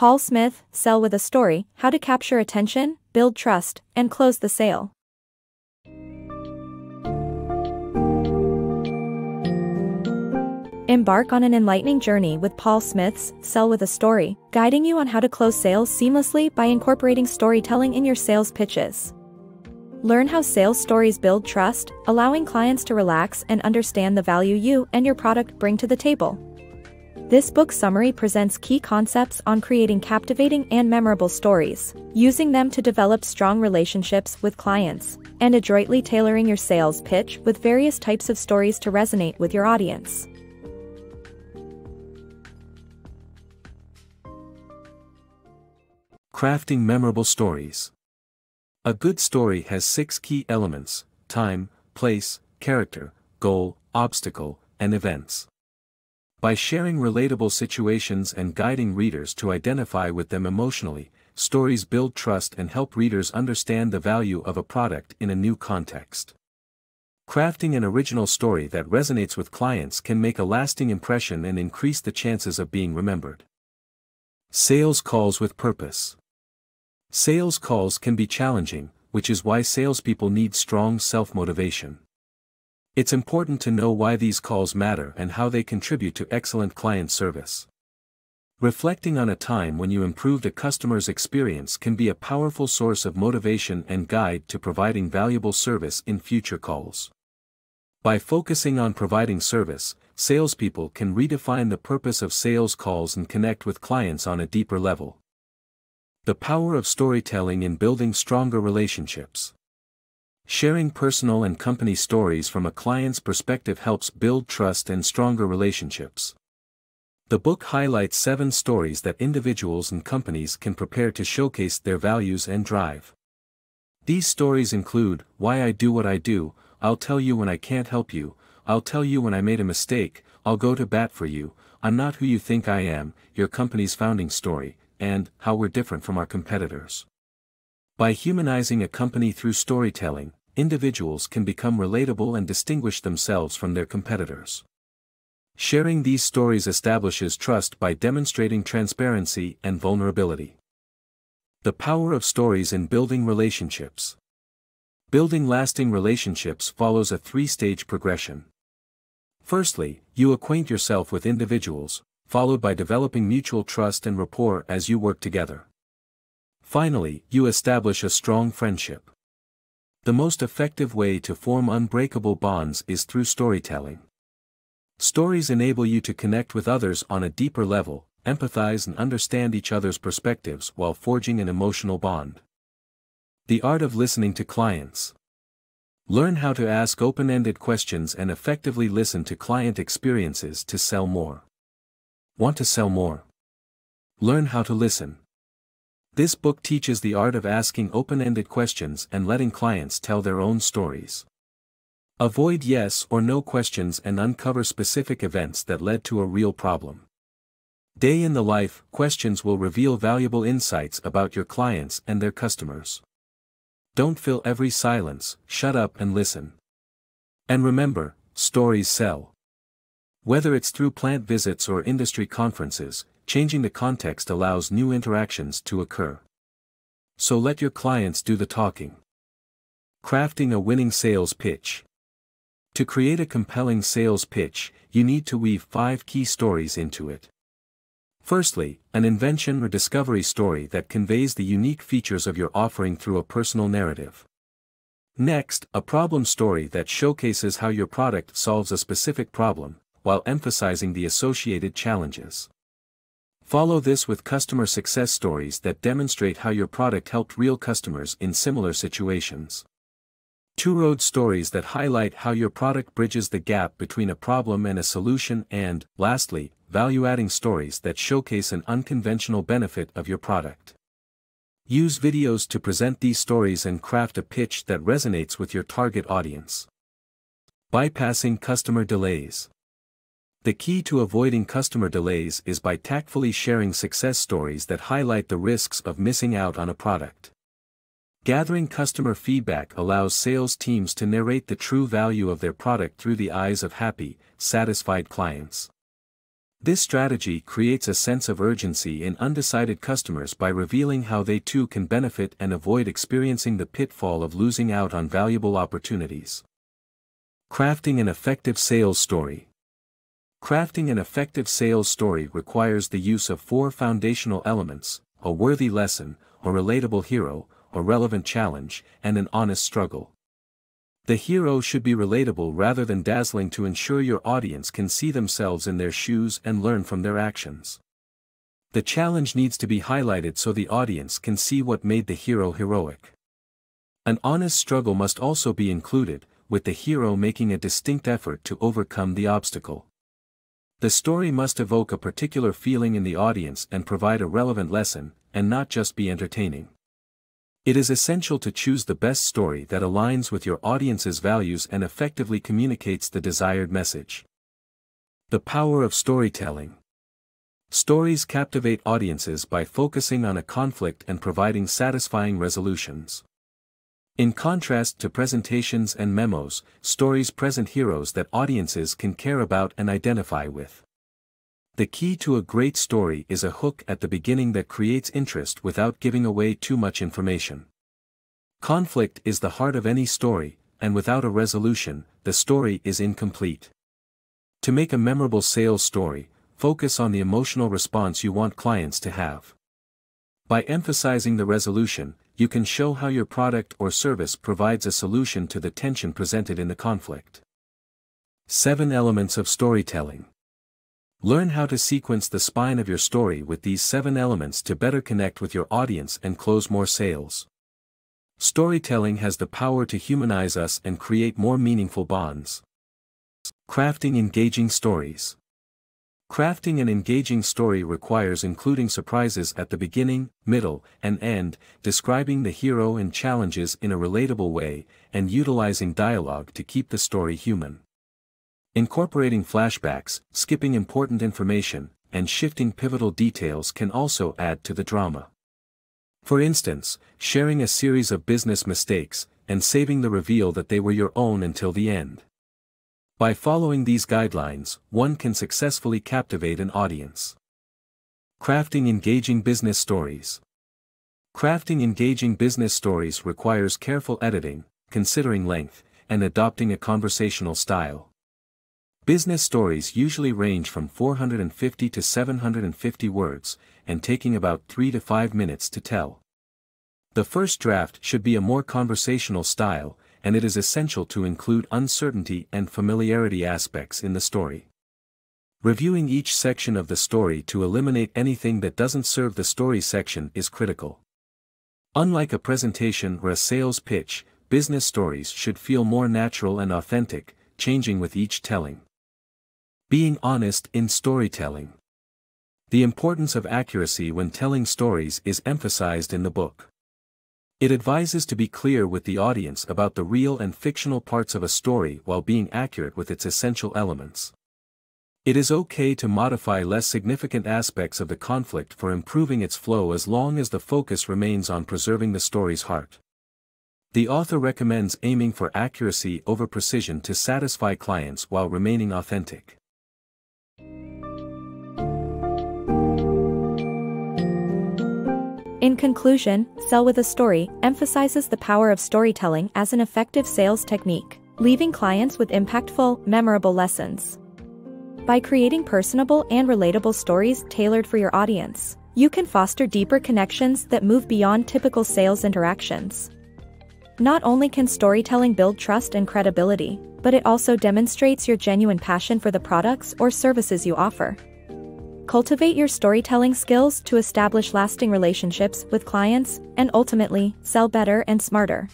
Paul Smith, Sell with a Story: How to Capture Attention, Build Trust, and Close the Sale. Embark on an enlightening journey with Paul Smith's Sell with a Story, guiding you on how to close sales seamlessly by incorporating storytelling in your sales pitches. Learn how sales stories build trust, allowing clients to relax and understand the value you and your product bring to the table. This book summary presents key concepts on creating captivating and memorable stories, using them to develop strong relationships with clients, and adroitly tailoring your sales pitch with various types of stories to resonate with your audience. Crafting memorable stories. A good story has 6 key elements: time, place, character, goal, obstacle, and events. By sharing relatable situations and guiding readers to identify with them emotionally, stories build trust and help readers understand the value of a product in a new context. Crafting an original story that resonates with clients can make a lasting impression and increase the chances of being remembered. Sales calls with purpose. Sales calls can be challenging, which is why salespeople need strong self-motivation. It's important to know why these calls matter and how they contribute to excellent client service. Reflecting on a time when you improved a customer's experience can be a powerful source of motivation and guide to providing valuable service in future calls. By focusing on providing service, salespeople can redefine the purpose of sales calls and connect with clients on a deeper level. The power of storytelling in building stronger relationships. Sharing personal and company stories from a client's perspective helps build trust and stronger relationships. The book highlights 7 stories that individuals and companies can prepare to showcase their values and drive. These stories include: Why I Do What I Do, I'll Tell You When I Can't Help You, I'll Tell You When I Made a Mistake, I'll Go to Bat for You, I'm Not Who You Think I Am, Your Company's Founding Story, and How We're Different from Our Competitors. By humanizing a company through storytelling, individuals can become relatable and distinguish themselves from their competitors. Sharing these stories establishes trust by demonstrating transparency and vulnerability. The power of stories in building relationships. Building lasting relationships follows a 3-stage progression. Firstly, you acquaint yourself with individuals, followed by developing mutual trust and rapport as you work together. Finally, you establish a strong friendship. The most effective way to form unbreakable bonds is through storytelling. Stories enable you to connect with others on a deeper level, empathize and understand each other's perspectives while forging an emotional bond. The art of listening to clients. Learn how to ask open-ended questions and effectively listen to client experiences to sell more. Want to sell more? Learn how to listen. This book teaches the art of asking open-ended questions and letting clients tell their own stories. Avoid yes or no questions and uncover specific events that led to a real problem. Day in the life questions will reveal valuable insights about your clients and their customers. Don't fill every silence, shut up and listen. And remember, stories sell. Whether it's through plant visits or industry conferences, changing the context allows new interactions to occur. So let your clients do the talking. Crafting a winning sales pitch. To create a compelling sales pitch, you need to weave 5 key stories into it. Firstly, an invention or discovery story that conveys the unique features of your offering through a personal narrative. Next, a problem story that showcases how your product solves a specific problem, while emphasizing the associated challenges. Follow this with customer success stories that demonstrate how your product helped real customers in similar situations. Two-road stories that highlight how your product bridges the gap between a problem and a solution, and, lastly, value-adding stories that showcase an unconventional benefit of your product. Use videos to present these stories and craft a pitch that resonates with your target audience. Bypassing customer delays. The key to avoiding customer delays is by tactfully sharing success stories that highlight the risks of missing out on a product. Gathering customer feedback allows sales teams to narrate the true value of their product through the eyes of happy, satisfied clients. This strategy creates a sense of urgency in undecided customers by revealing how they too can benefit and avoid experiencing the pitfall of losing out on valuable opportunities. Crafting an effective sales story. Crafting an effective sales story requires the use of 4 foundational elements: a worthy lesson, a relatable hero, a relevant challenge, and an honest struggle. The hero should be relatable rather than dazzling to ensure your audience can see themselves in their shoes and learn from their actions. The challenge needs to be highlighted so the audience can see what made the hero heroic. An honest struggle must also be included, with the hero making a distinct effort to overcome the obstacle. The story must evoke a particular feeling in the audience and provide a relevant lesson, and not just be entertaining. It is essential to choose the best story that aligns with your audience's values and effectively communicates the desired message. The power of storytelling. Stories captivate audiences by focusing on a conflict and providing satisfying resolutions. In contrast to presentations and memos, stories present heroes that audiences can care about and identify with. The key to a great story is a hook at the beginning that creates interest without giving away too much information. Conflict is the heart of any story, and without a resolution, the story is incomplete. To make a memorable sales story, focus on the emotional response you want clients to have. By emphasizing the resolution, you can show how your product or service provides a solution to the tension presented in the conflict. 7 elements of storytelling. Learn how to sequence the spine of your story with these 7 elements to better connect with your audience and close more sales. Storytelling has the power to humanize us and create more meaningful bonds. Crafting engaging stories. Crafting an engaging story requires including surprises at the beginning, middle, and end, describing the hero and challenges in a relatable way, and utilizing dialogue to keep the story human. Incorporating flashbacks, skipping important information, and shifting pivotal details can also add to the drama. For instance, sharing a series of business mistakes, and saving the reveal that they were your own until the end. By following these guidelines, one can successfully captivate an audience. Crafting engaging business stories. Crafting engaging business stories requires careful editing, considering length, and adopting a conversational style. Business stories usually range from 450 to 750 words, and taking about 3 to 5 minutes to tell. The first draft should be a more conversational style, and it is essential to include uncertainty and familiarity aspects in the story. Reviewing each section of the story to eliminate anything that doesn't serve the story section is critical. Unlike a presentation or a sales pitch, business stories should feel more natural and authentic, changing with each telling. Being honest in storytelling. The importance of accuracy when telling stories is emphasized in the book. It advises to be clear with the audience about the real and fictional parts of a story while being accurate with its essential elements. It is okay to modify less significant aspects of the conflict for improving its flow as long as the focus remains on preserving the story's heart. The author recommends aiming for accuracy over precision to satisfy clients while remaining authentic. In conclusion, Sell with a Story emphasizes the power of storytelling as an effective sales technique, leaving clients with impactful, memorable lessons. By creating personable and relatable stories tailored for your audience, you can foster deeper connections that move beyond typical sales interactions. Not only can storytelling build trust and credibility, but it also demonstrates your genuine passion for the products or services you offer. Cultivate your storytelling skills to establish lasting relationships with clients and ultimately sell better and smarter.